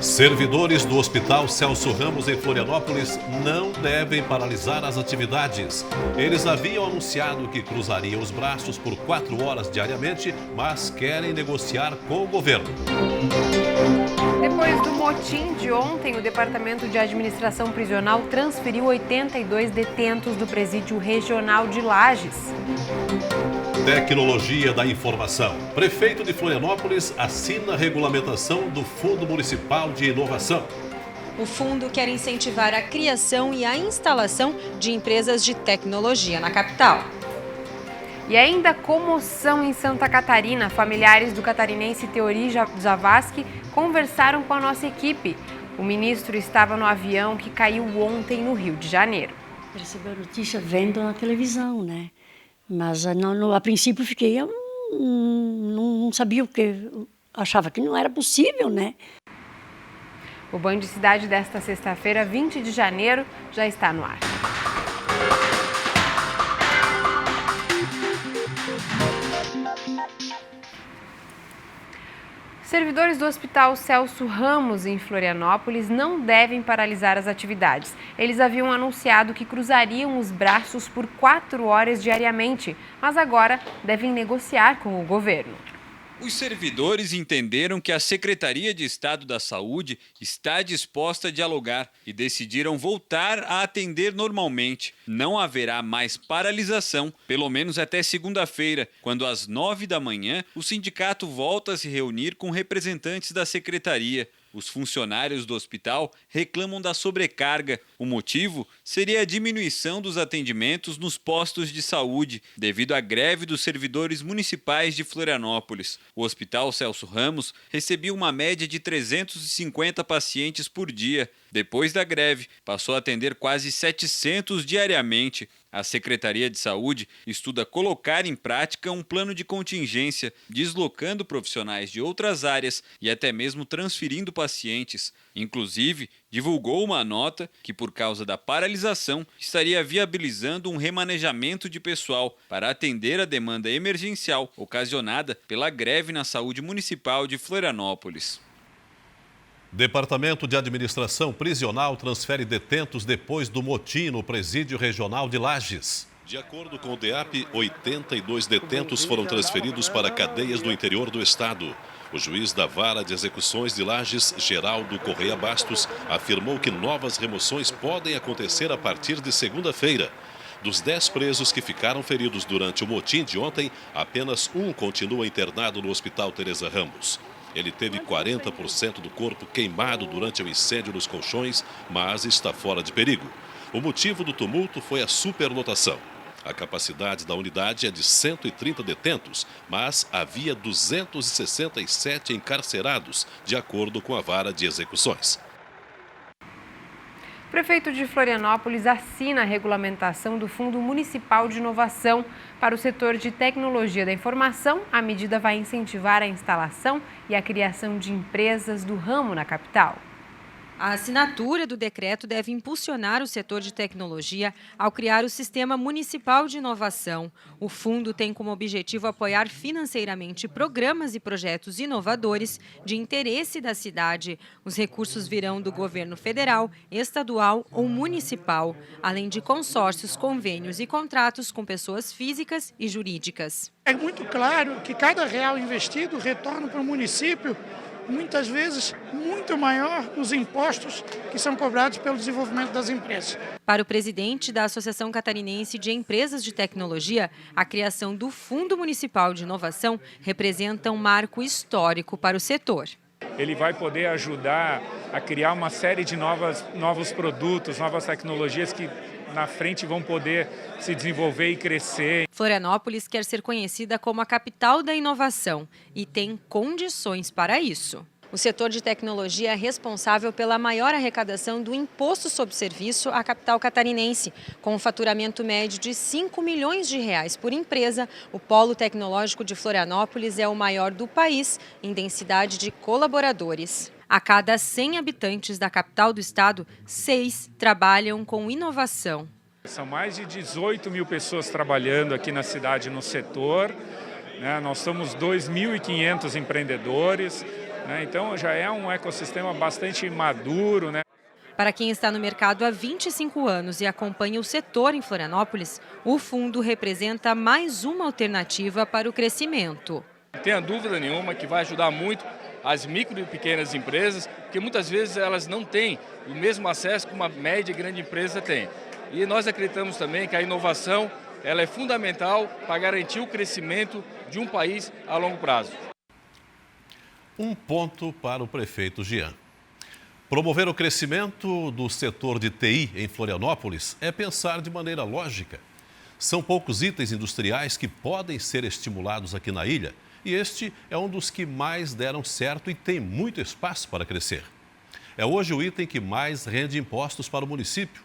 Servidores do Hospital Celso Ramos em Florianópolis não devem paralisar as atividades. Eles haviam anunciado que cruzariam os braços por 4 horas diariamente, mas querem negociar com o governo. Depois do motim de ontem, o Departamento de Administração Prisional transferiu 82 detentos do Presídio Regional de Lages. Tecnologia da informação. Prefeito de Florianópolis assina a regulamentação do Fundo Municipal de Inovação. O fundo quer incentivar a criação e a instalação de empresas de tecnologia na capital. E ainda comoção em Santa Catarina. Familiares do catarinense Teori Zavascki conversaram com a nossa equipe. O ministro estava no avião que caiu ontem no Rio de Janeiro. Recebeu a notícia vendo na televisão, né? Mas a princípio eu não sabia o que, achava que não era possível, né? O Band de Cidade desta sexta-feira, 20 de janeiro, já está no ar. Servidores do Hospital Celso Ramos, em Florianópolis, não devem paralisar as atividades. Eles haviam anunciado que cruzariam os braços por 4 horas diariamente, mas agora devem negociar com o governo. Os servidores entenderam que a Secretaria de Estado da Saúde está disposta a dialogar e decidiram voltar a atender normalmente. Não haverá mais paralisação, pelo menos até segunda-feira, quando às 9 da manhã o sindicato volta a se reunir com representantes da Secretaria. Os funcionários do hospital reclamam da sobrecarga. O motivo seria a diminuição dos atendimentos nos postos de saúde, devido à greve dos servidores municipais de Florianópolis. O Hospital Celso Ramos recebia uma média de 350 pacientes por dia. Depois da greve, passou a atender quase 700 diariamente. A Secretaria de Saúde estuda colocar em prática um plano de contingência, deslocando profissionais de outras áreas e até mesmo transferindo pacientes. Inclusive, divulgou uma nota que, por causa da paralisação, estaria viabilizando um remanejamento de pessoal para atender a demanda emergencial ocasionada pela greve na saúde municipal de Florianópolis. Departamento de Administração Prisional transfere detentos depois do motim no Presídio Regional de Lages. De acordo com o DEAP, 82 detentos foram transferidos para cadeias do interior do estado. O juiz da Vara de Execuções de Lages, Geraldo Correia Bastos, afirmou que novas remoções podem acontecer a partir de segunda-feira. Dos 10 presos que ficaram feridos durante o motim de ontem, apenas um continua internado no Hospital Teresa Ramos. Ele teve 40% do corpo queimado durante o incêndio nos colchões, mas está fora de perigo. O motivo do tumulto foi a superlotação. A capacidade da unidade é de 130 detentos, mas havia 267 encarcerados, de acordo com a Vara de Execuções. O prefeito de Florianópolis assina a regulamentação do Fundo Municipal de Inovação. Para o setor de tecnologia da informação, a medida vai incentivar a instalação e a criação de empresas do ramo na capital. A assinatura do decreto deve impulsionar o setor de tecnologia ao criar o Sistema Municipal de Inovação. O fundo tem como objetivo apoiar financeiramente programas e projetos inovadores de interesse da cidade. Os recursos virão do governo federal, estadual ou municipal, além de consórcios, convênios e contratos com pessoas físicas e jurídicas. É muito claro que cada real investido retorna para o município muitas vezes muito maior nos impostos que são cobrados pelo desenvolvimento das empresas. Para o presidente da Associação Catarinense de Empresas de Tecnologia, a criação do Fundo Municipal de Inovação representa um marco histórico para o setor. Ele vai poder ajudar a criar uma série de novos produtos, novas tecnologias que na frente vão poder se desenvolver e crescer. Florianópolis quer ser conhecida como a capital da inovação e tem condições para isso. O setor de tecnologia é responsável pela maior arrecadação do imposto sobre serviço à capital catarinense. Com um faturamento médio de R$ 5 milhões por empresa, o Polo Tecnológico de Florianópolis é o maior do país em densidade de colaboradores. A cada 100 habitantes da capital do estado, 6 trabalham com inovação. São mais de 18 mil pessoas trabalhando aqui na cidade no setor. Nós somos 2.500 empreendedores. né? Então já é um ecossistema bastante maduro, né? Para quem está no mercado há 25 anos e acompanha o setor em Florianópolis, o fundo representa mais uma alternativa para o crescimento. Não tenha dúvida nenhuma que vai ajudar muito as micro e pequenas empresas, porque muitas vezes elas não têm o mesmo acesso que uma média e grande empresa tem. E nós acreditamos também que a inovação ela é fundamental para garantir o crescimento de um país a longo prazo. Um ponto para o prefeito Jean. Promover o crescimento do setor de TI em Florianópolis é pensar de maneira lógica. São poucos itens industriais que podem ser estimulados aqui na ilha e este é um dos que mais deram certo e tem muito espaço para crescer. É hoje o item que mais rende impostos para o município.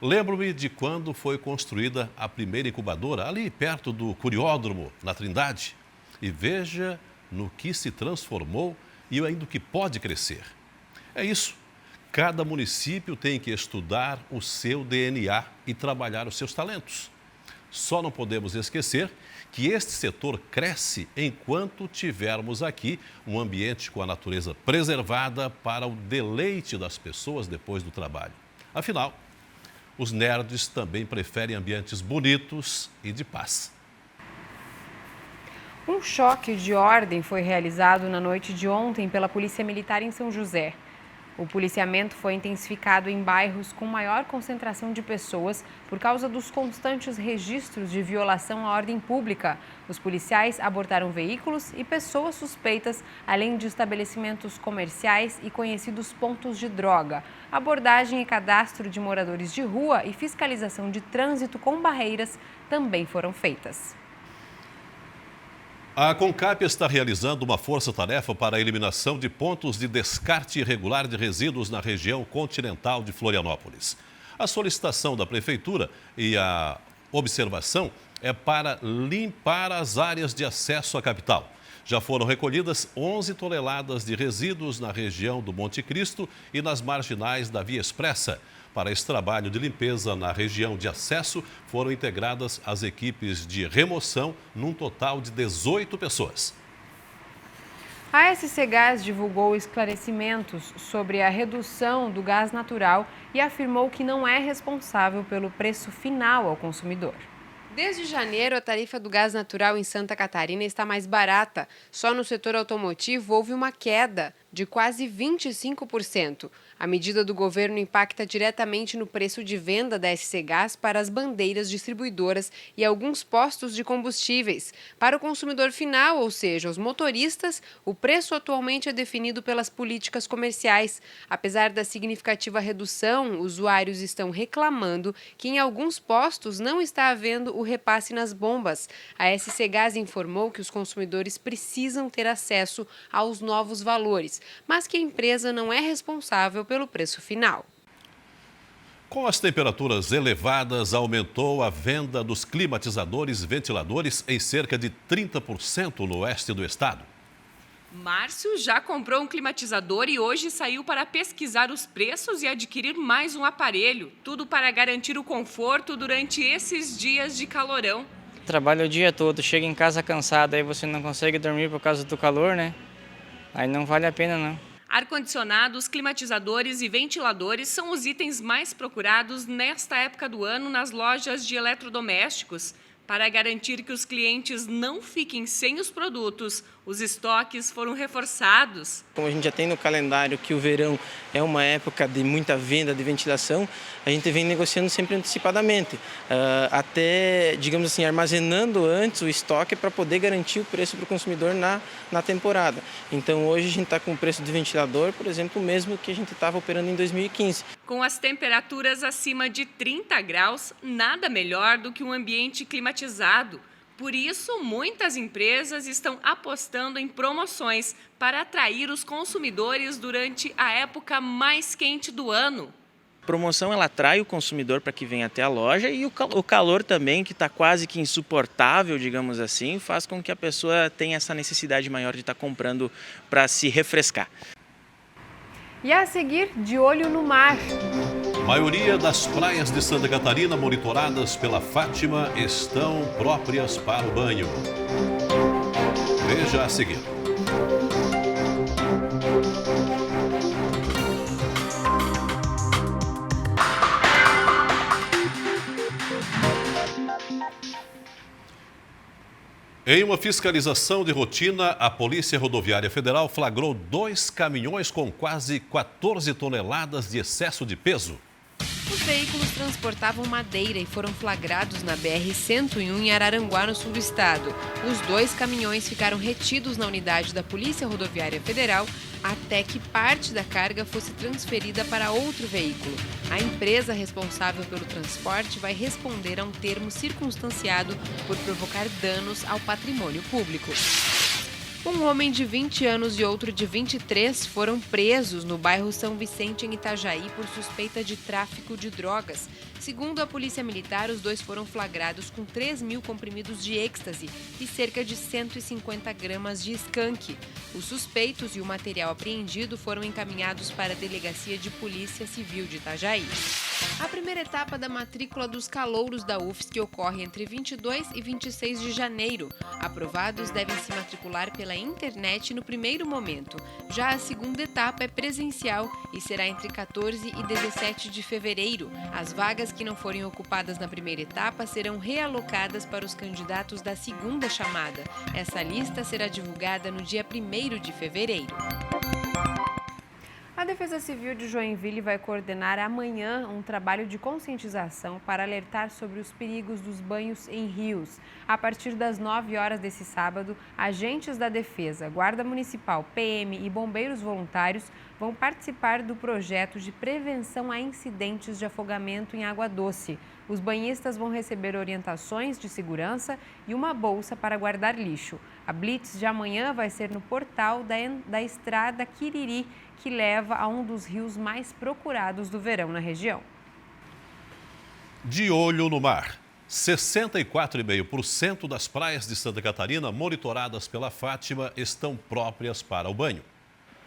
Lembro-me de quando foi construída a primeira incubadora ali perto do Curiódromo, na Trindade. E veja no que se transformou e ainda o que pode crescer. É isso. Cada município tem que estudar o seu DNA e trabalhar os seus talentos. Só não podemos esquecer que este setor cresce enquanto tivermos aqui um ambiente com a natureza preservada para o deleite das pessoas depois do trabalho. Afinal, os nerds também preferem ambientes bonitos e de paz. Um choque de ordem foi realizado na noite de ontem pela Polícia Militar em São José. O policiamento foi intensificado em bairros com maior concentração de pessoas por causa dos constantes registros de violação à ordem pública. Os policiais abortaram veículos e pessoas suspeitas, além de estabelecimentos comerciais e conhecidos pontos de droga. Abordagem e cadastro de moradores de rua e fiscalização de trânsito com barreiras também foram feitas. A CONCAP está realizando uma força-tarefa para a eliminação de pontos de descarte irregular de resíduos na região continental de Florianópolis. A solicitação da Prefeitura e a observação é para limpar as áreas de acesso à capital. Já foram recolhidas 11 toneladas de resíduos na região do Monte Cristo e nas marginais da Via Expressa. Para esse trabalho de limpeza na região de acesso, foram integradas as equipes de remoção, num total de 18 pessoas. A SC Gás divulgou esclarecimentos sobre a redução do gás natural e afirmou que não é responsável pelo preço final ao consumidor. Desde janeiro, a tarifa do gás natural em Santa Catarina está mais barata. Só no setor automotivo houve uma queda de quase 25%. A medida do governo impacta diretamente no preço de venda da SC Gás para as bandeiras distribuidoras e alguns postos de combustíveis. Para o consumidor final, ou seja, os motoristas, o preço atualmente é definido pelas políticas comerciais. Apesar da significativa redução, usuários estão reclamando que em alguns postos não está havendo o repasse nas bombas. A SC Gás informou que os consumidores precisam ter acesso aos novos valores, mas que a empresa não é responsável pelo preço final. Com as temperaturas elevadas, aumentou a venda dos climatizadores e ventiladores em cerca de 30% no oeste do estado. Márcio já comprou um climatizador e hoje saiu para pesquisar os preços e adquirir mais um aparelho. Tudo para garantir o conforto durante esses dias de calorão. Trabalha o dia todo, chega em casa cansado, aí você não consegue dormir por causa do calor, né? Aí não vale a pena, não. Ar-condicionados, climatizadores e ventiladores são os itens mais procurados nesta época do ano nas lojas de eletrodomésticos. Para garantir que os clientes não fiquem sem os produtos, os estoques foram reforçados. Como a gente já tem no calendário que o verão é uma época de muita venda de ventilação, a gente vem negociando sempre antecipadamente, até, digamos assim, armazenando antes o estoque para poder garantir o preço para o consumidor na temporada. Então hoje a gente está com o preço de ventilador, por exemplo, o mesmo que a gente estava operando em 2015. Com as temperaturas acima de 30 graus, nada melhor do que um ambiente climatizado. Por isso, muitas empresas estão apostando em promoções para atrair os consumidores durante a época mais quente do ano. A promoção ela atrai o consumidor para que venha até a loja e o calor também, que está quase que insuportável, digamos assim, faz com que a pessoa tenha essa necessidade maior de estar comprando para se refrescar. E a seguir, de olho no mar. A maioria das praias de Santa Catarina monitoradas pela Fátima estão próprias para o banho. Veja a seguir. Em uma fiscalização de rotina, a Polícia Rodoviária Federal flagrou 2 caminhões com quase 14 toneladas de excesso de peso. Os veículos transportavam madeira e foram flagrados na BR-101 em Araranguá, no sul do estado. Os 2 caminhões ficaram retidos na unidade da Polícia Rodoviária Federal até que parte da carga fosse transferida para outro veículo. A empresa responsável pelo transporte vai responder a um termo circunstanciado por provocar danos ao patrimônio público. Um homem de 20 anos e outro de 23 foram presos no bairro São Vicente, em Itajaí, por suspeita de tráfico de drogas. Segundo a Polícia Militar, os 2 foram flagrados com 3.000 comprimidos de êxtase e cerca de 150 gramas de skunk. Os suspeitos e o material apreendido foram encaminhados para a Delegacia de Polícia Civil de Itajaí. A primeira etapa da matrícula dos calouros da UFSC ocorre entre 22 e 26 de janeiro. Aprovados devem se matricular pela internet no primeiro momento. Já a segunda etapa é presencial e será entre 14 e 17 de fevereiro. As vagas que não forem ocupadas na primeira etapa serão realocadas para os candidatos da segunda chamada. Essa lista será divulgada no dia 1º de fevereiro. A Defesa Civil de Joinville vai coordenar amanhã um trabalho de conscientização para alertar sobre os perigos dos banhos em rios. A partir das 9 horas desse sábado, agentes da Defesa, Guarda Municipal, PM e bombeiros voluntários vão participar do projeto de prevenção a incidentes de afogamento em água doce. Os banhistas vão receber orientações de segurança e uma bolsa para guardar lixo. A blitz de amanhã vai ser no portal da Estrada Quiriri, que leva a um dos rios mais procurados do verão na região. De olho no mar. 64,5% das praias de Santa Catarina monitoradas pela Fátima estão próprias para o banho.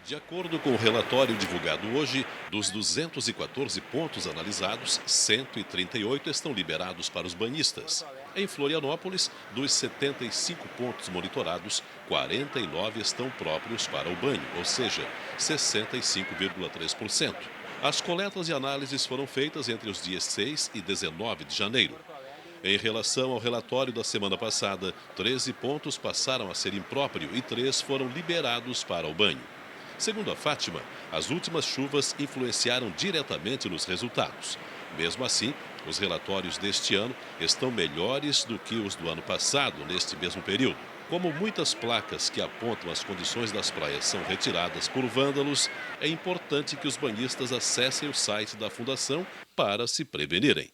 De acordo com o relatório divulgado hoje, dos 214 pontos analisados, 138 estão liberados para os banhistas. Em Florianópolis, dos 75 pontos monitorados, 49 estão próprios para o banho, ou seja, 65,3%. As coletas e análises foram feitas entre os dias 6 e 19 de janeiro. Em relação ao relatório da semana passada, 13 pontos passaram a ser impróprio e 3 foram liberados para o banho. Segundo a Fátima, as últimas chuvas influenciaram diretamente nos resultados. Mesmo assim, os relatórios deste ano estão melhores do que os do ano passado, neste mesmo período. Como muitas placas que apontam as condições das praias são retiradas por vândalos, é importante que os banhistas acessem o site da Fundação para se prevenirem.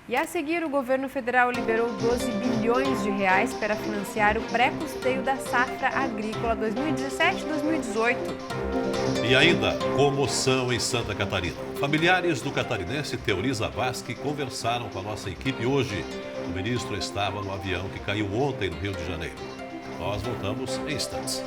E a seguir, o governo federal liberou 12 bilhões de reais para financiar o pré-custeio da safra agrícola 2017-2018. E ainda, comoção em Santa Catarina. Familiares do catarinense Teori Zavascki conversaram com a nossa equipe hoje. O ministro estava no avião que caiu ontem no Rio de Janeiro. Nós voltamos em instantes.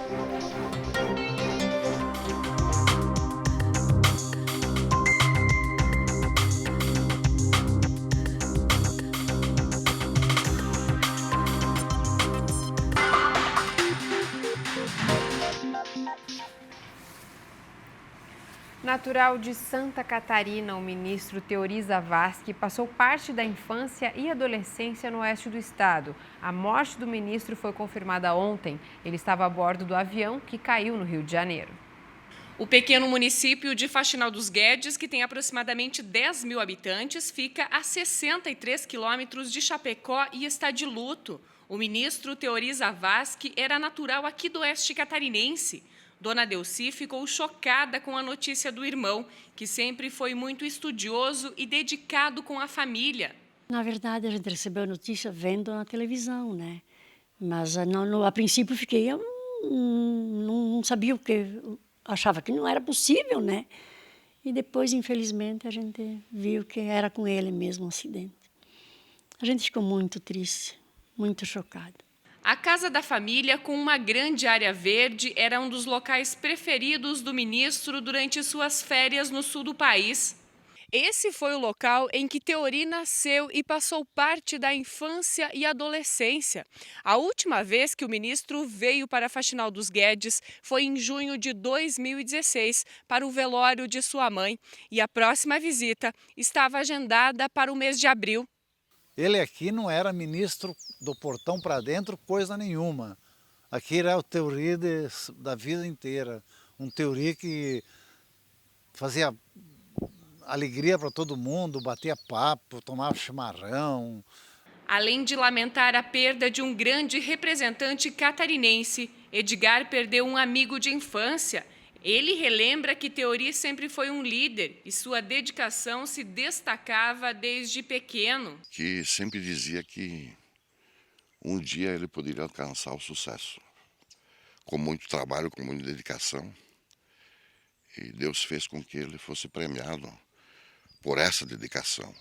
Natural de Santa Catarina, o ministro Teori Zavascki passou parte da infância e adolescência no oeste do estado. A morte do ministro foi confirmada ontem. Ele estava a bordo do avião que caiu no Rio de Janeiro. O pequeno município de Faxinal dos Guedes, que tem aproximadamente 10 mil habitantes, fica a 63 quilômetros de Chapecó e está de luto. O ministro Teori Zavascki era natural aqui do oeste catarinense. Dona Delci ficou chocada com a notícia do irmão, que sempre foi muito estudioso e dedicado com a família. Na verdade, a gente recebeu a notícia vendo na televisão, né? Mas a princípio eu não sabia o que, achava que não era possível, né? E depois, infelizmente, a gente viu que era com ele mesmo um acidente. A gente ficou muito triste, muito chocado. A casa da família, com uma grande área verde, era um dos locais preferidos do ministro durante suas férias no sul do país. Esse foi o local em que Teori nasceu e passou parte da infância e adolescência. A última vez que o ministro veio para Faxinal dos Guedes foi em junho de 2016, para o velório de sua mãe, e a próxima visita estava agendada para o mês de abril. Ele aqui não era ministro do portão para dentro, coisa nenhuma. Aqui era a teoria da vida inteira. Uma teoria que fazia alegria para todo mundo, batia papo, tomava chimarrão. Além de lamentar a perda de um grande representante catarinense, Edgar perdeu um amigo de infância. Ele relembra que Teori sempre foi um líder e sua dedicação se destacava desde pequeno. Que sempre dizia que um dia ele poderia alcançar o sucesso. Com muito trabalho, com muita dedicação. E Deus fez com que ele fosse premiado por essa dedicação.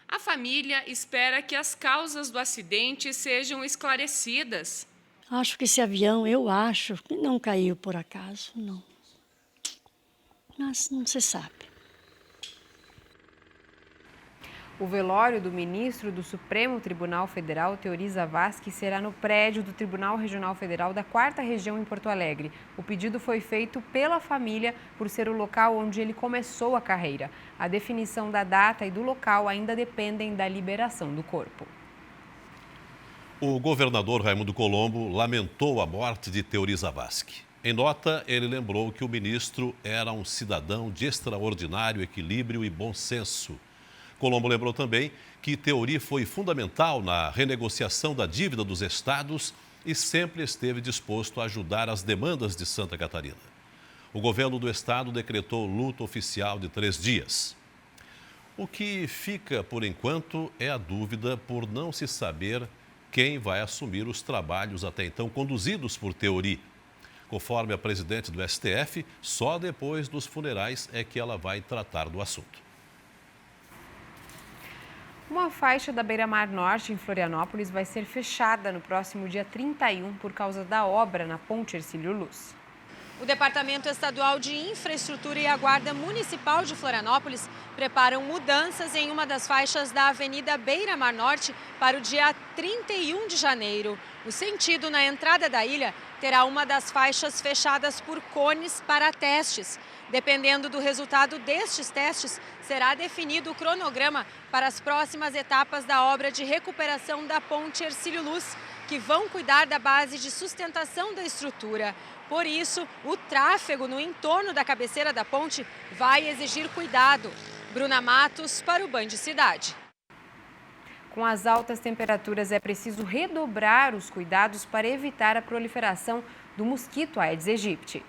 A família espera que as causas do acidente sejam esclarecidas. Acho que esse avião, eu acho que não caiu por acaso, não. Mas não se sabe. O velório do ministro do Supremo Tribunal Federal, Teori Zavascki, será no prédio do Tribunal Regional Federal da 4ª Região em Porto Alegre. O pedido foi feito pela família por ser o local onde ele começou a carreira. A definição da data e do local ainda dependem da liberação do corpo. O governador Raimundo Colombo lamentou a morte de Teori Zavascki. Em nota, ele lembrou que o ministro era um cidadão de extraordinário equilíbrio e bom senso. Colombo lembrou também que Teori foi fundamental na renegociação da dívida dos estados e sempre esteve disposto a ajudar as demandas de Santa Catarina. O governo do estado decretou luto oficial de 3 dias. O que fica, por enquanto, é a dúvida por não se saber quem vai assumir os trabalhos até então conduzidos por Teori. Conforme a presidente do STF, só depois dos funerais é que ela vai tratar do assunto. Uma faixa da Beira-Mar Norte, em Florianópolis, vai ser fechada no próximo dia 31 por causa da obra na Ponte Hercílio Luz. O Departamento Estadual de Infraestrutura e a Guarda Municipal de Florianópolis preparam mudanças em uma das faixas da Avenida Beira-Mar Norte para o dia 31 de janeiro. O sentido na entrada da ilha terá uma das faixas fechadas por cones para testes. Dependendo do resultado destes testes, será definido o cronograma para as próximas etapas da obra de recuperação da Ponte Hercílio Luz, que vão cuidar da base de sustentação da estrutura. Por isso, o tráfego no entorno da cabeceira da ponte vai exigir cuidado. Bruna Matos para o Band Cidade. Com as altas temperaturas, é preciso redobrar os cuidados para evitar a proliferação do mosquito Aedes aegypti.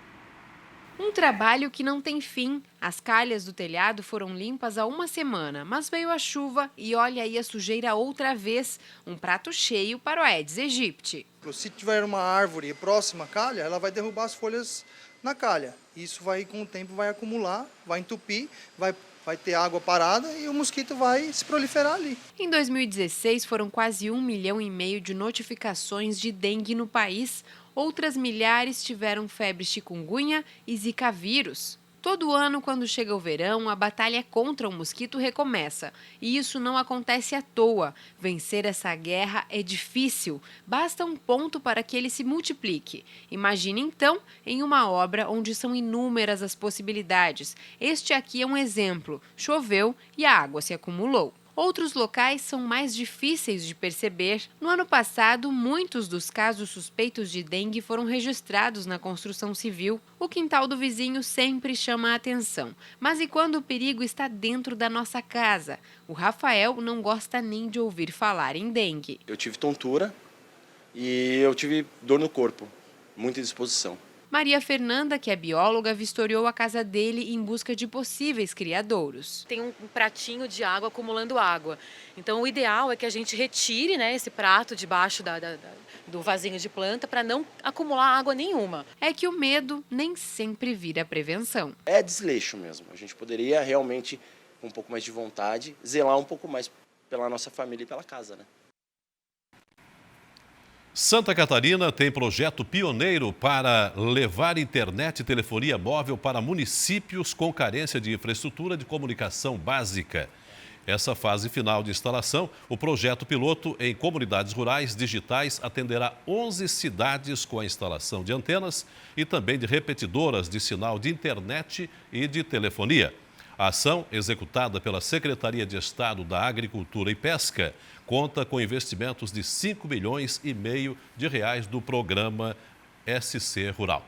Um trabalho que não tem fim. As calhas do telhado foram limpas há uma semana, mas veio a chuva e olha aí a sujeira outra vez. Um prato cheio para o Aedes aegypti. Se tiver uma árvore próxima à calha, ela vai derrubar as folhas na calha. Isso vai, com o tempo, vai acumular, vai entupir, vai ter água parada e o mosquito vai se proliferar ali. Em 2016, foram quase 1,5 milhão de notificações de dengue no país. Outras milhares tiveram febre chikungunya e zika vírus. Todo ano, quando chega o verão, a batalha contra o mosquito recomeça. E isso não acontece à toa. Vencer essa guerra é difícil. Basta um ponto para que ele se multiplique. Imagine, então, em uma obra onde são inúmeras as possibilidades. Este aqui é um exemplo. Choveu e a água se acumulou. Outros locais são mais difíceis de perceber. No ano passado, muitos dos casos suspeitos de dengue foram registrados na construção civil. O quintal do vizinho sempre chama a atenção. Mas e quando o perigo está dentro da nossa casa? O Rafael não gosta nem de ouvir falar em dengue. Eu tive tontura e eu tive dor no corpo, muita indisposição. Maria Fernanda, que é bióloga, vistoriou a casa dele em busca de possíveis criadouros. Tem um pratinho de água acumulando água. Então, o ideal é que a gente retire, esse prato debaixo do vasinho de planta para não acumular água nenhuma. É que o medo nem sempre vira prevenção. É desleixo mesmo. A gente poderia realmente, com um pouco mais de vontade, zelar um pouco mais pela nossa família e pela casa, né? Santa Catarina tem projeto pioneiro para levar internet e telefonia móvel para municípios com carência de infraestrutura de comunicação básica. Essa fase final de instalação, o projeto piloto em comunidades rurais digitais atenderá 11 cidades com a instalação de antenas e também de repetidoras de sinal de internet e de telefonia. A ação, executada pela Secretaria de Estado da Agricultura e Pesca, conta com investimentos de 5,5 milhões de reais do programa SC Rural.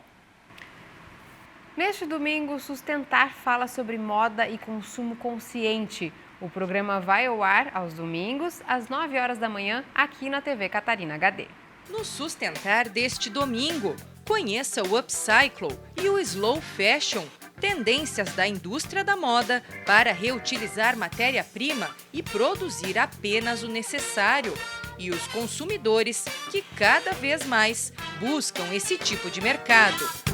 Neste domingo, Sustentar fala sobre moda e consumo consciente. O programa vai ao ar aos domingos, às 9 horas da manhã, aqui na TV Catarina HD. No Sustentar deste domingo, conheça o Upcycle e o Slow Fashion, tendências da indústria da moda para reutilizar matéria-prima e produzir apenas o necessário. E os consumidores que cada vez mais buscam esse tipo de mercado.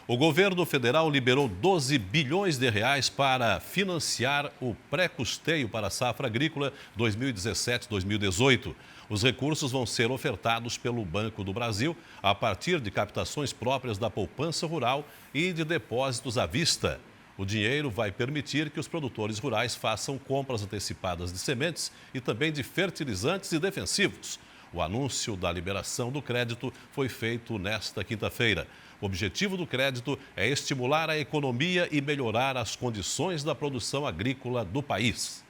O governo federal liberou 12 bilhões de reais para financiar o pré-custeio para a safra agrícola 2017-2018. Os recursos vão ser ofertados pelo Banco do Brasil a partir de captações próprias da poupança rural e de depósitos à vista. O dinheiro vai permitir que os produtores rurais façam compras antecipadas de sementes e também de fertilizantes e defensivos. O anúncio da liberação do crédito foi feito nesta quinta-feira. O objetivo do crédito é estimular a economia e melhorar as condições da produção agrícola do país.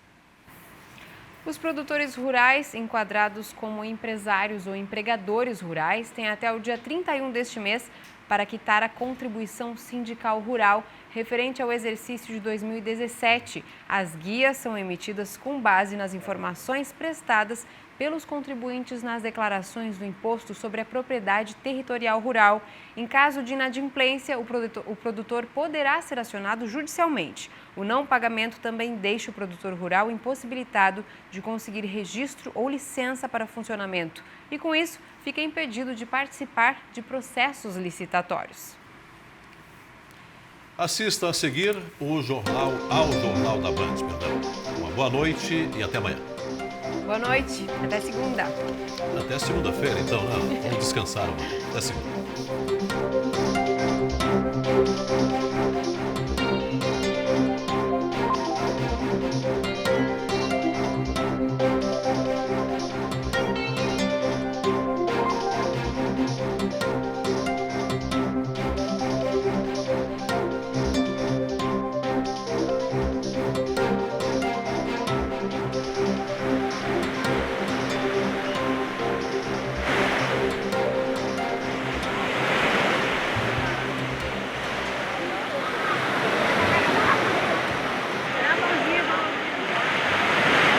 Os produtores rurais, enquadrados como empresários ou empregadores rurais, têm até o dia 31 deste mês para quitar a contribuição sindical rural referente ao exercício de 2017. As guias são emitidas com base nas informações prestadas pelos contribuintes nas declarações do Imposto sobre a Propriedade Territorial Rural. Em caso de inadimplência, o produtor poderá ser acionado judicialmente. O não pagamento também deixa o produtor rural impossibilitado de conseguir registro ou licença para funcionamento e, com isso, fica impedido de participar de processos licitatórios. Assista a seguir o Jornal da Band. Uma boa noite e até amanhã. Boa noite, até segunda. Até segunda-feira, então, não. Vamos descansar amanhã. Até segunda.